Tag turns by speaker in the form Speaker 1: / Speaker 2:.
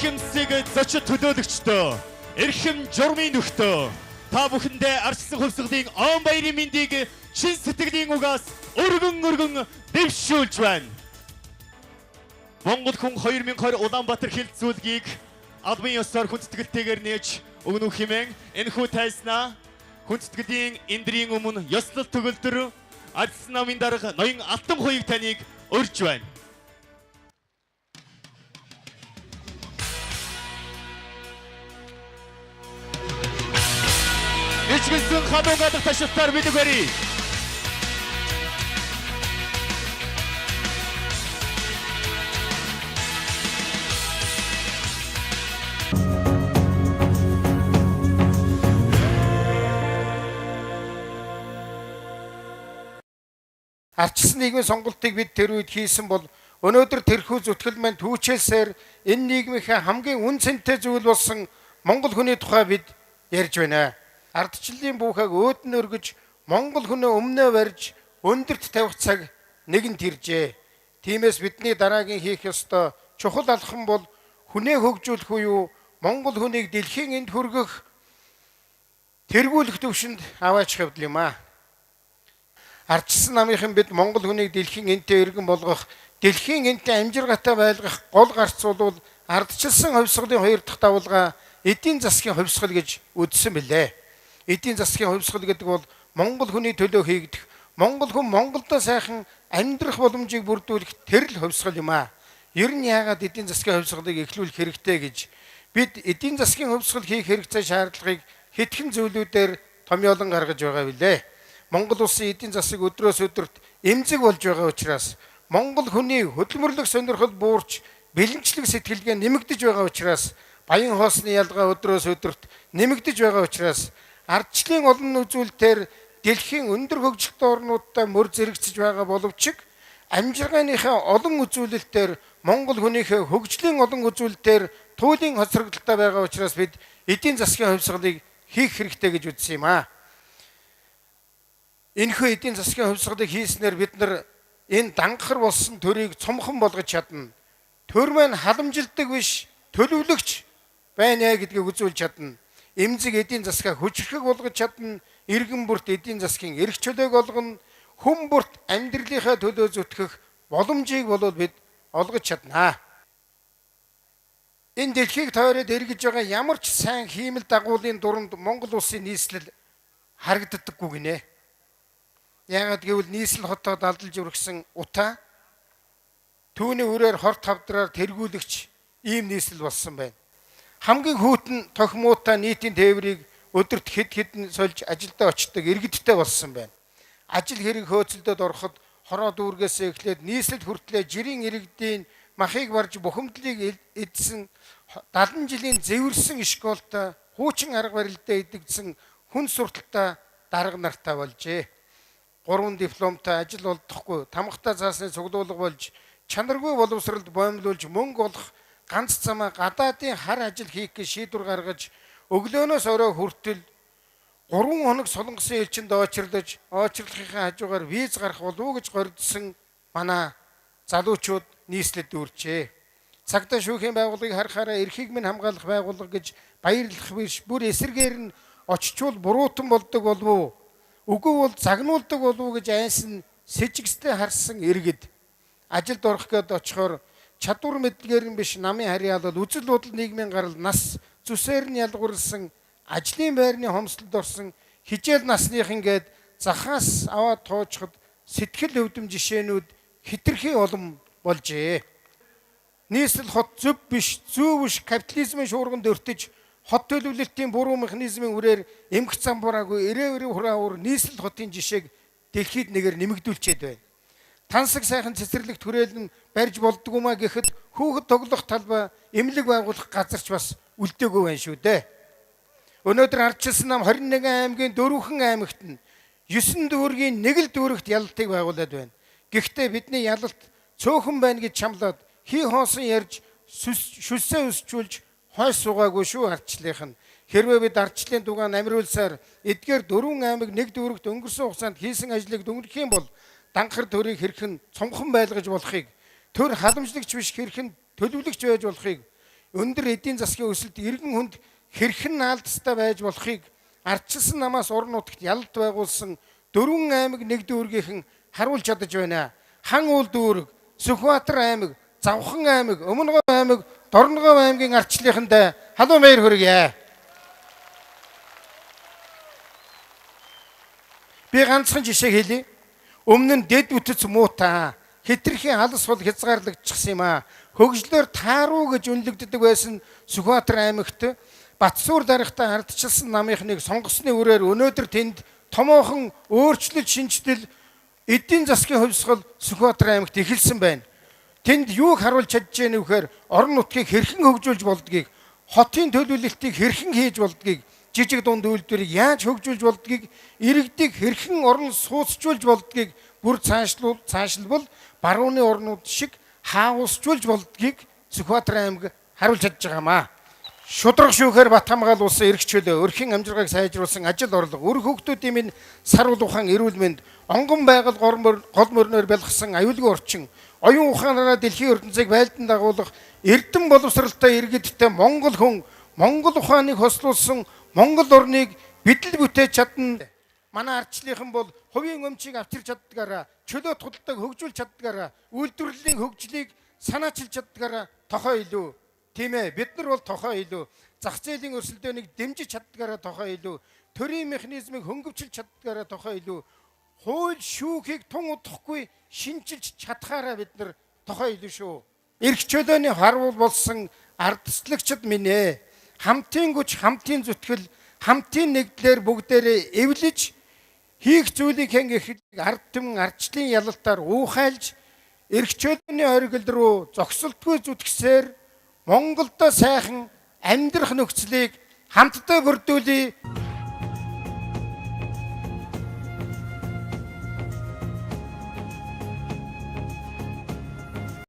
Speaker 1: Эрхэмсийг зочид төлөөлөгчдөө, эрхэм журмын нөхдөө, та бүхэндээ арчсан хувьсгалын он баярын мэндийг чин сэтгэлийн угаас өргөн дэвшүүлж байна. Монгол хүн 2020 Улаанбаатар хилцүүлгийг албан ёсоор хүндэтгэлтэйгээр нээж өгнө хэмээн энэхүү тайснаа хүндэтгэлийн эндрийн өмнө ёслол төгөлдөр ажлын намын дарга ноён Алтан хуйг таныг урьж байна. Ичгэлсэн хадуу гадах ташилтаар бидэг барий.
Speaker 2: Арчсан нийгмийн сонголтыг бид тэр үед хийсэн бол өнөөдөр тэрхүү зүтгэл маань түүчээсээр энэ нийгмийнхээ хамгийн үн цэнтэй зүйл болсон Монгол хүний тухай бид ярьж байна. Ардчлалын бүхээг өөдн өргөж Монгол хүнээ өмнөө барьж өндөрт тавих цаг нэгэнт иржээ. Тиймээс бидний дараагийн хийх ёстой чухал алхам бол хүнээ хөгжүүлэх буюу Монгол хүнийг дэлхийн энд хүргэх тэргүүлэх төвшөнд аваач хэвдэл юм аа. Арчсан намынхан бид Монгол хүнийг дэлхийн энтэй иргэн болгох, дэлхийн энтэй амжиргатай байлгах гол гарц бол ардчилсан хувьсгалын хоёр дахь давалгаа эдийн засгийн хувьсгал гэж үзсэн билээ. Эдийн засгийн хувьсгал гэдэг бол Монгол хүний төлөө хийгдэх, Монгол хүн Монголдо сайхан амьдрах боломжийг бүрдүүлэх тэр л хувьсгал юм аа. Ер нь яагаад эдийн засгийн хувьсгалыг эхлүүлэх хэрэгтэй гэж бид эдийн засгийн хувьсгал хийх хэрэгцээ шаардлагыг хэдхэн зүйлүүдээр томьёолон гаргаж байгаа билээ. Монгол улсын эдийн засаг өдрөөс өдөрт эмзэг болж байгаа учраас Монгол хүний хөдөлмөрлөх сонирхол буурч бэлэнчлэг сэтгэлгээ нэмэгдэж байгаа учраас баян хоосны ялгаа өдрөөс өдөрт нэмэгдэж байгаа учраас ардчлалын олон үзүүлэлтээр дэлхийн өндөр хөгжилтэй орнуудтай мөр зэрэгцэж байгаа боловч амжиргааныхаа олон үзүүлэлтээр Монгол хүнийхээ хөгжлийн олон үзүүлэлтээр туйлын хоцрогдолтой байгаа учраас бид эдийн засгийн хувьсгалыг хийх хэрэгтэй гэж үзсэн юм аа. Энэхүү эдийн засгийн хувьсгалыг хийснээр бид нар энэ дангахар болсон төрийг цомхон болгож чадна. Төр маань халамжилдаг биш, төлөвлөгч байна гэдгийг үзүүлж чадна. Эмзэг эдийн засгаа хүчрхэг болгож чадна. Иргэн бүрт эдийн засгийн эрх чөлөөг олгоно. Хүн бүрт амьдралынхаа төлөө зүтгэх боломжийг болоод бид олгож чаднаа. Энэ дэлхийг тойроод эргэж байгаа ямар ч сайн хиймэл дагуулын дурамд Монгол улсын нийслэл харагддаггүй гинэ. Яагаад гэвэл нийслэл хотоо далдалж өргсөн утаа түүний үрээр хорт хавдраар тэргүүлэгч ийм нийслэл болсон байна. Хамгийн хүйтэн тохимуутай нийтийн тээврийг өдөрт хэд хэдэн сольж ажилдаа очдог иргэдтэй болсон байна. Ажил хэрэг хөөцөлдөд ороход хороо дүүргээс эхлээд нийслэл хүртлээр жирийн иргэдийн махыг барж бухимдлыг эдсэн 70 жилийн зэвэрсэн школтой хуучин арга барилдаа идэгдсэн хүн сурталтай дарга нартай болжээ. 3 дипломтой ажил олдохгүй тамхтай цаасны цуглуулга болж чанаргүй боловсролд боомлуулж мөнгө олох ганц замаа гадаадын хар ажил хийх гэж шийдвэр гаргаж өглөөнөөс орой хүртэл 3 хоног солонгосын элчинд очирлож очирлохын хажуугаар виз гарах болов уу гэж гордсон манай залуучууд нийслэлд дүүрчээ. Цагдаа шүүхийн байгууллагыг харахаараа эрхийг минь хамгаалах байгууллага гэж баярлах биш бүр эсэргээр нь очичвол буруутан болдог болов уу? Үгүй бол загнуулдаг болов уу гэж айсан сэжигстэй харсан иргэд ажилд орох гээд очихоор чадвар мэдлэгээр нь биш намын харьяалал үзэл бодол нийгмийн гарал нас зүсээр нь ялгуурласан ажлын байрны хомсдолд орсон хижээл насныхан гээд захаас аваад тоочход сэтгэл өвдөм жишээнүүд хитрхи олон болжээ. Нийслэл хот зөв биш, зөв биш капитализмын шуурганд өртөж хот төлөвлөлтийн буруу механизмын үрээр эмх зам бураагүй эрээ хураавар нийслэл хотын жишээг дэлхийд нэгээр нэмэгдүүлчихэд байна. Тансаг сайхан цэцэрлэг түрээлэн барьж болдгоомаа гэхэд хүүхэд тоглох талбай эмнэлэг байгуулах газарч бас үлдээгүй байна шүү дээ. Өнөөдөр ардчилсан нам 21 аймгийн 4хэн аймагт нь 9 дүүргийн 1 л дүүрэгт ялалтыг байгуулад байна. Гэхдээ бидний ялалт цөөхөн байна гэж чамлаад хий хоосон ярьж шүлсээ өсчүүлж хойш суугаагүй шүү ардчлалынх нь. Хэрвээ бид ардчлалын дугаан амируулсаар эдгээр 4 аймаг 1 дүүрэгт өнгөрсөн хугацаанд хийсэн ажлыг дүнгэх юм бол дангахар төрийг хэрхэн цомхон байлгаж болохыг, төр халамжлагч биш хэрхэн төлөвлөгч байж болохыг өндөр эдийн засгийн өсөлт иргэн хүнд хэрхэн наалдастай байж болохыг ардчилсан намаас уран нутагт ялалт байгуулсан 4 аймаг нэг дүүргийнхэн харуулж чадаж байна. Хан уул дүүрэг, Сүхбаатар аймаг, Завхан аймаг, Өмнөгов аймаг, Дорногов аймгийн ардчлалынханд халуун баяр хүргье. Би ганцхан жишээ хэлье. Өмнө нь дэд үтц муутай хитрхийн алс бол хязгаарлагдчихсан юм аа. Хөгжлөөр тааруу гэж үнэлэгддэг байсан Сүхбаатар аймагт Батсуур дарагтай ардчилсан намынхныг сонгосны үрээр өнөөдөр тэнд томоохон өөрчлөлт шинжлэл эдийн засгийн хувьсгал Сүхбаатар аймагт эхэлсэн байна. Тэнд юуг харуулж чадж байгааг вэхээр орон нутгийг хэрхэн хөгжүүлж болдгийг, хотын төлөвлөлтийг хэрхэн хийж болдгийг, жижиг дунд үйлдвэрийг яаж хөгжүүлж болдгийг, иргэдийг хэрхэн орон сууцжуулж болдгийг бүр цаашлбал барууны орнууд шиг хаусжуулж болдгийг Сүхбаатар аймаг харуулж чадж байгаамаа. Шудраг шүүхээр Бат хамгаал улсын эрх чөлөө, өрхийн амжиргааг сайжруулсан ажил орлого, өр хүүхдүүдийн минь сарвал ухаан эрүүл мэнд, онгон байгаль гол мөрнөөр бэлгсэн аюулгүй орчин, оюун ухаанаараа дэлхийн ертөнцийг байлдан дагуулах эрдэм боловсралтай иргэдтэй Монгол хүн, Монгол ухааныг хослуулсан Монгол орныг бидэл бүтээж чадна. Манай ардчлалынхан бол хувийн өмчийг авчирч чаддгаараа, чөлөө тулдаг хөгжүүлж чаддгаараа, үйлдвэрлэлийн хөгжлийг санаачилж чаддгаараа тохоо илүү. Тийм ээ, бид нар бол тохоо илүү. Зах зээлийн өрсөлдөөнийг дэмжиж чаддгаараа тохоо илүү. Төрийн механизмыг хөнгөвчилж чаддгаараа тохоо илүү. Хууль шүүхийг тун удахгүй шинжилж чадхаараа бид нар тохоо илүү шүү. Эрх чөлөөний харвал болсон ардчлагчид минь ээ. Хамтын хүч, хамтын зүтгэл, хамтын нэгдлэр бүгдээрээ эвлэж хийх зүйлийг хэн гэхэд ард түмэн ардчлалын ялалтаар уухайлж эрх чөлөөний оргил руу зогсолтгүй зүтгэсээр Монголдо сайхан амьдрах нөхцөлийг хамтдаа бүрдүүлээ,